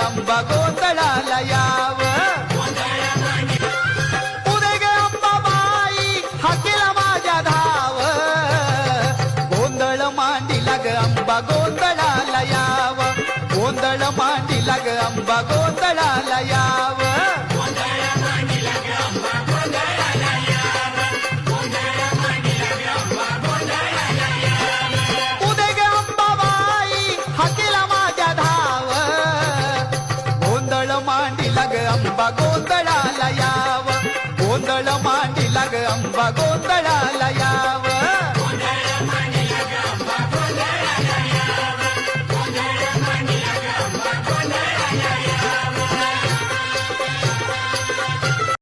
अंबा गोंधळाला याव उदे गे अंबाबाई हाकेला माझ्या धाव गोंधळ मांडीला ग अंबा गोंधळाला याव गोंधळ मांडीला ग अंबा गोंधळाला याव उदे गे अंबाबाई हाकेला माझ्या धाव गोंधळ मांडीला ग अंबा गोंधळाला याव गोंधळ मांडीला ग अंबा गोंधळाला